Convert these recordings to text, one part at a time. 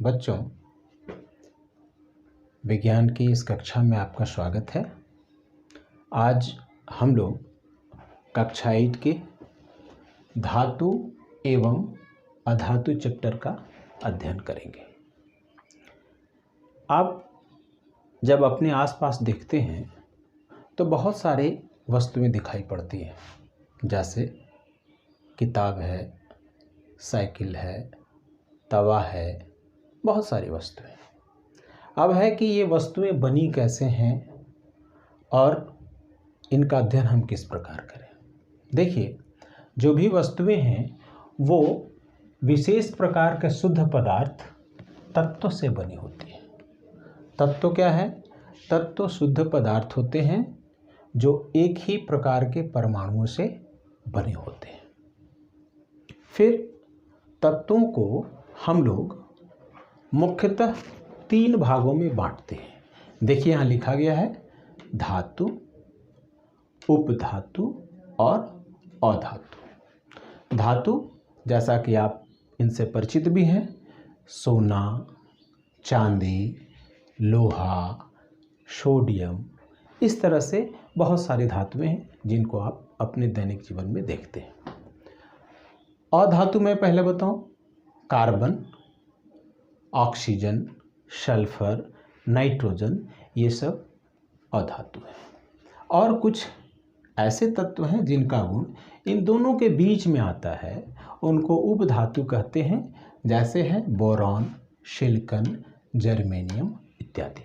बच्चों, विज्ञान की इस कक्षा में आपका स्वागत है। आज हम लोग कक्षा 8 के धातु एवं अधातु चैप्टर का अध्ययन करेंगे। आप जब अपने आसपास देखते हैं तो बहुत सारे वस्तुएं दिखाई पड़ती हैं, जैसे किताब है, साइकिल है, तवा है, बहुत सारी वस्तुएं। अब है कि ये वस्तुएं बनी कैसे हैं और इनका अध्ययन हम किस प्रकार करें। देखिए, जो भी वस्तुएं हैं वो विशेष प्रकार के शुद्ध पदार्थ तत्व से बनी होती हैं। तत्व क्या है? तत्व शुद्ध पदार्थ होते हैं जो एक ही प्रकार के परमाणुओं से बने होते हैं। फिर तत्वों को हम लोग मुख्यतः 3 भागों में बांटते हैं। देखिए, यहाँ लिखा गया है धातु, उपधातु और अधातु। धातु, जैसा कि आप इनसे परिचित भी हैं, सोना, चांदी, लोहा, सोडियम, इस तरह से बहुत सारी धातुएं हैं जिनको आप अपने दैनिक जीवन में देखते हैं। अधातु में पहले बताऊं, कार्बन, ऑक्सीजन, सल्फर, नाइट्रोजन, ये सब अधातु हैं। और कुछ ऐसे तत्व हैं जिनका गुण इन दोनों के बीच में आता है, उनको उपधातु कहते हैं, जैसे है बोरॉन, सिलिकॉन, जर्मेनियम इत्यादि।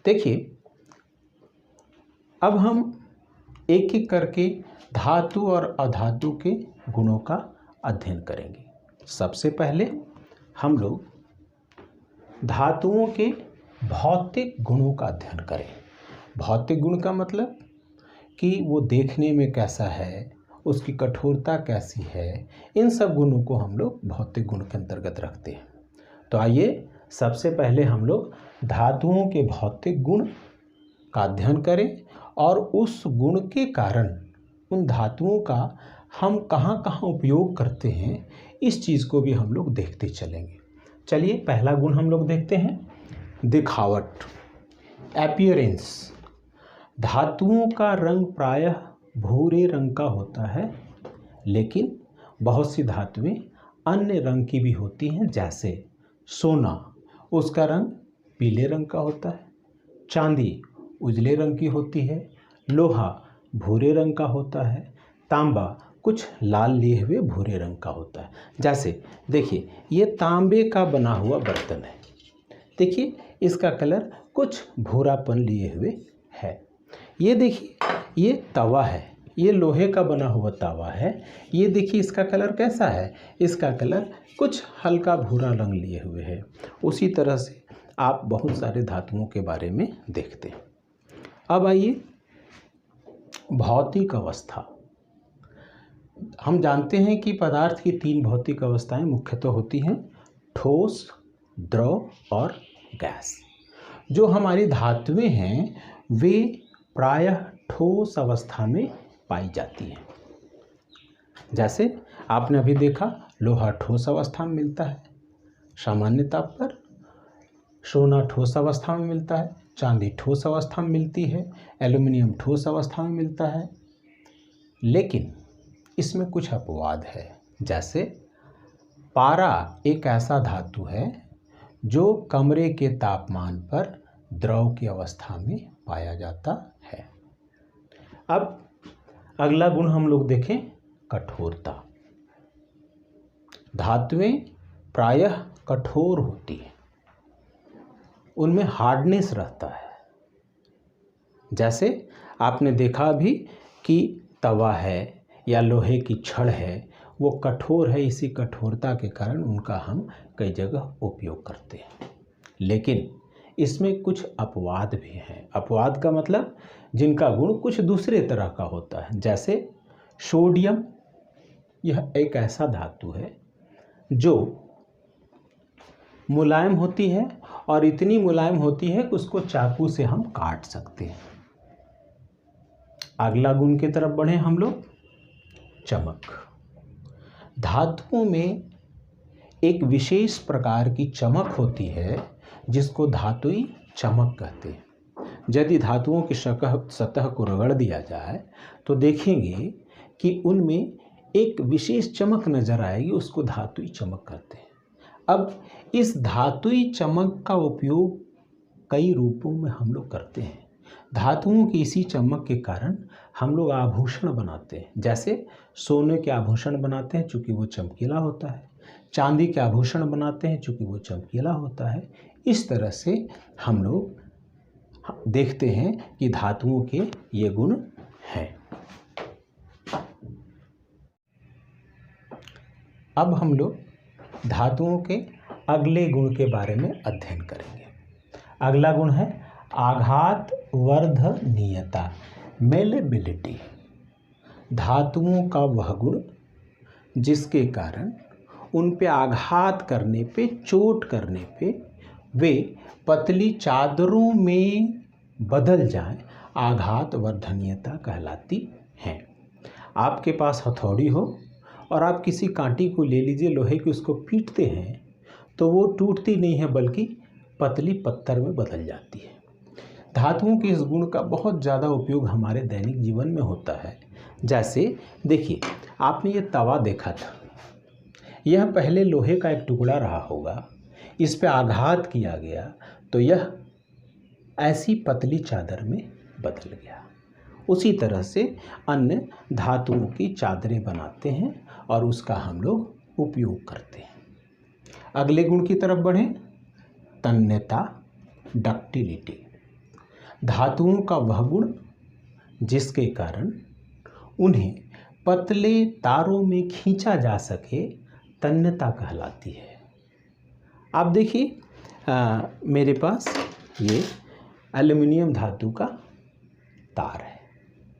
देखिए, अब हम एक एक करके धातु और अधातु के गुणों का अध्ययन करेंगे। सबसे पहले हम लोग धातुओं के भौतिक गुणों का अध्ययन करें। भौतिक गुण का मतलब कि वो देखने में कैसा है, उसकी कठोरता कैसी है, इन सब गुणों को हम लोग भौतिक गुण के अंतर्गत रखते हैं। तो आइए सबसे पहले हम लोग धातुओं के भौतिक गुण का अध्ययन करें और उस गुण के कारण उन धातुओं का हम कहाँ कहाँ उपयोग करते हैं, इस चीज़ को भी हम लोग देखते चलेंगे। चलिए, पहला गुण हम लोग देखते हैं, दिखावट, अपीयरेंस। धातुओं का रंग प्रायः भूरे रंग का होता है, लेकिन बहुत सी धातुएं अन्य रंग की भी होती हैं, जैसे सोना, उसका रंग पीले रंग का होता है, चांदी उजले रंग की होती है, लोहा भूरे रंग का होता है, तांबा कुछ लाल लिए हुए भूरे रंग का होता है। जैसे देखिए, ये तांबे का बना हुआ बर्तन है। देखिए, इसका कलर कुछ भूरापन लिए हुए है। ये देखिए, ये तवा है, ये लोहे का बना हुआ तवा है। ये देखिए, इसका कलर कैसा है? इसका कलर कुछ हल्का भूरा रंग लिए हुए है। उसी तरह से आप बहुत सारे धातुओं के बारे में देखते हैं। अब आइए भौतिक अवस्था। हम जानते हैं कि पदार्थ की 3 भौतिक अवस्थाएं मुख्यतः होती हैं, ठोस, द्रव और गैस। जो हमारी धातुएं हैं वे प्रायः ठोस अवस्था में पाई जाती हैं। जैसे आपने अभी देखा, लोहा ठोस अवस्था में मिलता है, सामान्य ताप पर। सोना ठोस अवस्था में मिलता है, चांदी ठोस अवस्था में मिलती है, एल्युमिनियम ठोस अवस्था में मिलता है। लेकिन इसमें कुछ अपवाद है। जैसे पारा एक ऐसा धातु है जो कमरे के तापमान पर द्रव की अवस्था में पाया जाता है। अब अगला गुण हम लोग देखें, कठोरता। धातुएं प्रायः कठोर होती हैं, उनमें हार्डनेस रहता है। जैसे आपने देखा अभी कि तवा है या लोहे की छड़ है, वो कठोर है, इसी कठोरता के कारण उनका हम कई जगह उपयोग करते हैं। लेकिन इसमें कुछ अपवाद भी हैं। अपवाद का मतलब जिनका गुण कुछ दूसरे तरह का होता है। जैसे सोडियम, यह एक ऐसा धातु है जो मुलायम होती है और इतनी मुलायम होती है कि उसको चाकू से हम काट सकते हैं। अगला गुण की तरफ बढ़े हम लोग, चमक। धातुओं में एक विशेष प्रकार की चमक होती है जिसको धातुई चमक कहते हैं। यदि धातुओं की सतह को रगड़ दिया जाए तो देखेंगे कि उनमें एक विशेष चमक नजर आएगी, उसको धातुई चमक कहते हैं। अब इस धातुई चमक का उपयोग कई रूपों में हम लोग करते हैं। धातुओं की इसी चमक के कारण हम लोग आभूषण बनाते हैं, जैसे सोने के आभूषण बनाते हैं चूँकि वो चमकीला होता है, चांदी के आभूषण बनाते हैं चूँकि वो चमकीला होता है। इस तरह से हम लोग देखते हैं कि धातुओं के ये गुण हैं। अब हम लोग धातुओं के अगले गुण के बारे में अध्ययन करेंगे। अगला गुण है आघात वर्धनीयता, मेलेबिलिटी। धातुओं का वह गुण जिसके कारण उन पे आघात करने पे, चोट करने पे वे पतली चादरों में बदल जाएं, आघात वर्धनीयता कहलाती हैं। आपके पास हथौड़ी हो और आप किसी कांटी को ले लीजिए लोहे की, उसको पीटते हैं तो वो टूटती नहीं है बल्कि पतली पत्थर में बदल जाती है। धातुओं के इस गुण का बहुत ज़्यादा उपयोग हमारे दैनिक जीवन में होता है। जैसे देखिए, आपने ये तवा देखा था, यह पहले लोहे का एक टुकड़ा रहा होगा, इस पे आघात किया गया तो यह ऐसी पतली चादर में बदल गया। उसी तरह से अन्य धातुओं की चादरें बनाते हैं और उसका हम लोग उपयोग करते हैं। अगले गुण की तरफ बढ़ें, तन्यता, डक्टिलिटी। धातुओं का वह गुण जिसके कारण उन्हें पतले तारों में खींचा जा सके, तन्यता कहलाती है। आप देखिए, मेरे पास ये एल्युमिनियम धातु का तार है।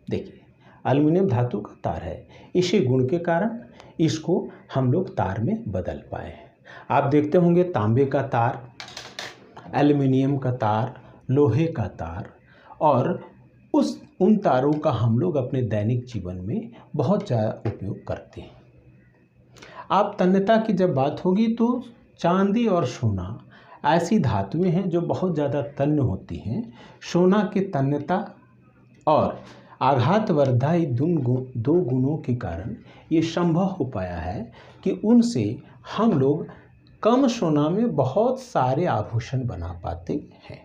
देखिए, एल्युमिनियम धातु का तार है, इसी गुण के कारण इसको हम लोग तार में बदल पाए हैं। आप देखते होंगे तांबे का तार, एल्युमिनियम का तार, लोहे का तार, और उन तारों का हम लोग अपने दैनिक जीवन में बहुत ज़्यादा उपयोग करते हैं। आप तन्यता की जब बात होगी तो चांदी और सोना ऐसी धातुएं हैं जो बहुत ज़्यादा तन्य होती हैं। सोना की तन्यता और आघातवर्धायी दो गुणों के कारण ये संभव हो पाया है कि उनसे हम लोग कम सोना में बहुत सारे आभूषण बना पाते हैं।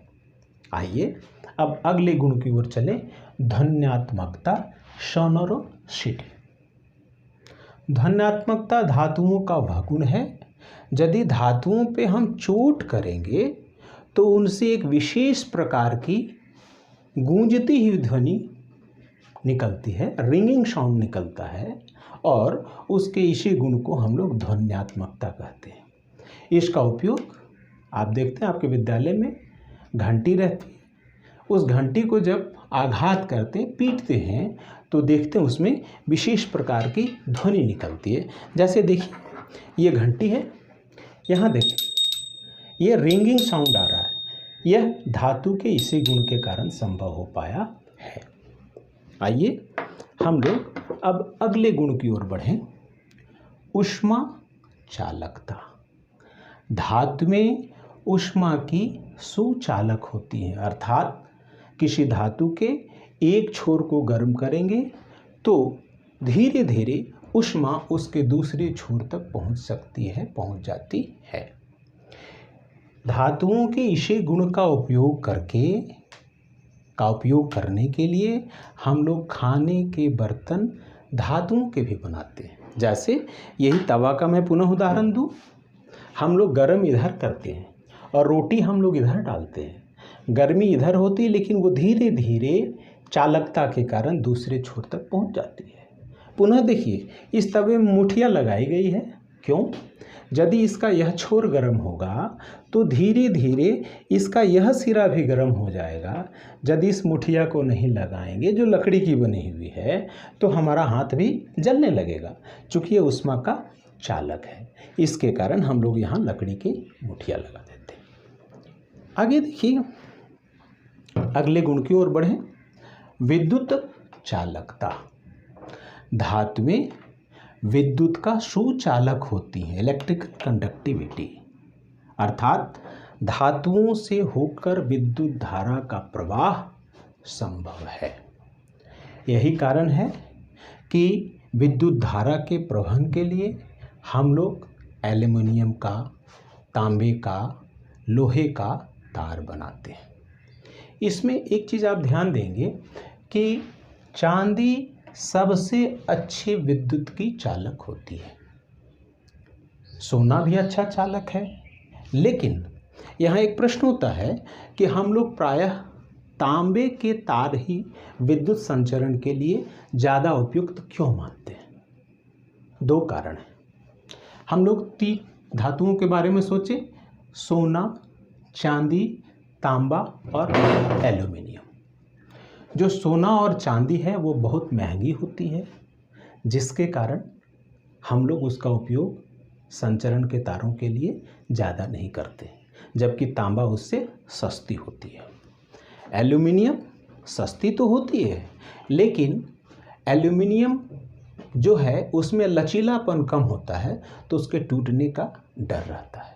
आइए अब अगले गुण की ओर चलें, ध्वन्यात्मकता, सोनोरोसिटी। ध्वन्यात्मकता धातुओं का वह गुण है यदि धातुओं पे हम चोट करेंगे तो उनसे एक विशेष प्रकार की गूंजती हुई ध्वनि निकलती है, रिंगिंग साउंड निकलता है, और उसके इसी गुण को हम लोग ध्वन्यात्मकता कहते हैं। इसका उपयोग आप देखते हैं आपके विद्यालय में घंटी रहती है, उस घंटी को जब आघात करते हैं, पीटते हैं तो देखते हैं उसमें विशेष प्रकार की ध्वनि निकलती है। जैसे देखिए, ये घंटी है, यहाँ देखिए ये रिंगिंग साउंड आ रहा है, यह धातु के इसी गुण के कारण संभव हो पाया है। आइए हम लोग अब अगले गुण की ओर बढ़ें, ऊष्मा चालकता। धातु में ऊष्मा की सुचालक होती है, अर्थात किसी धातु के एक छोर को गर्म करेंगे तो धीरे धीरे ऊष्मा उसके दूसरे छोर तक पहुंच सकती है, पहुंच जाती है। धातुओं के इसी गुण का उपयोग करने के लिए हम लोग खाने के बर्तन धातुओं के भी बनाते हैं। जैसे यही तवा का मैं पुनः उदाहरण दूं, हम लोग गर्म इधर करते हैं और रोटी हम लोग इधर डालते हैं। गर्मी इधर होती है लेकिन वो धीरे धीरे चालकता के कारण दूसरे छोर तक पहुंच जाती है। पुनः देखिए, इस तवे में मुठिया लगाई गई है, क्यों? यदि इसका यह छोर गर्म होगा तो धीरे धीरे इसका यह सिरा भी गर्म हो जाएगा। यदि इस मुठिया को नहीं लगाएंगे जो लकड़ी की बनी हुई है तो हमारा हाथ भी जलने लगेगा, चूँकि ये ऊष्मा का चालक है। इसके कारण हम लोग यहाँ लकड़ी की मुठिया लगा देते हैं। आगे देखिए, अगले गुण की ओर बढ़ें, विद्युत चालकता। धातुएं विद्युत का सुचालक होती हैं, इलेक्ट्रिकल कंडक्टिविटी, अर्थात धातुओं से होकर विद्युत धारा का प्रवाह संभव है। यही कारण है कि विद्युत धारा के प्रवहन के लिए हम लोग एल्युमिनियम का, तांबे का, लोहे का तार बनाते हैं। इसमें एक चीज़ आप ध्यान देंगे कि चांदी सबसे अच्छी विद्युत की चालक होती है। सोना भी अच्छा चालक है, लेकिन यहाँ एक प्रश्न होता है कि हम लोग प्रायः तांबे के तार ही विद्युत संचरण के लिए ज़्यादा उपयुक्त क्यों मानते हैं? दो कारण हैं। हम लोग 3 धातुओं के बारे में सोचें, सोना, चांदी, तांबा और एल्युमिनियम। जो सोना और चांदी है वो बहुत महंगी होती है, जिसके कारण हम लोग उसका उपयोग संचरण के तारों के लिए ज़्यादा नहीं करते, जबकि तांबा उससे सस्ती होती है। एल्युमिनियम सस्ती तो होती है, लेकिन एल्युमिनियम जो है उसमें लचीलापन कम होता है, तो उसके टूटने का डर रहता है।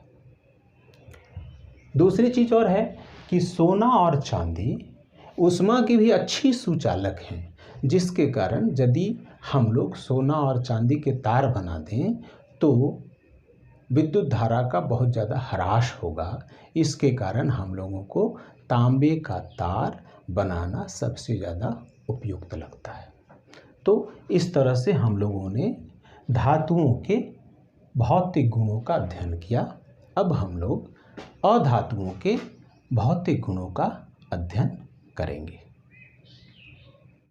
दूसरी चीज़ और है कि सोना और चांदी ऊष्मा की भी अच्छी सुचालक हैं, जिसके कारण यदि हम लोग सोना और चांदी के तार बना दें तो विद्युत धारा का बहुत ज़्यादा ह्रास होगा। इसके कारण हम लोगों को तांबे का तार बनाना सबसे ज़्यादा उपयुक्त लगता है। तो इस तरह से हम लोगों ने धातुओं के भौतिक गुणों का अध्ययन किया। अब हम लोग अधातुओं के भौतिक गुणों का अध्ययन करेंगे।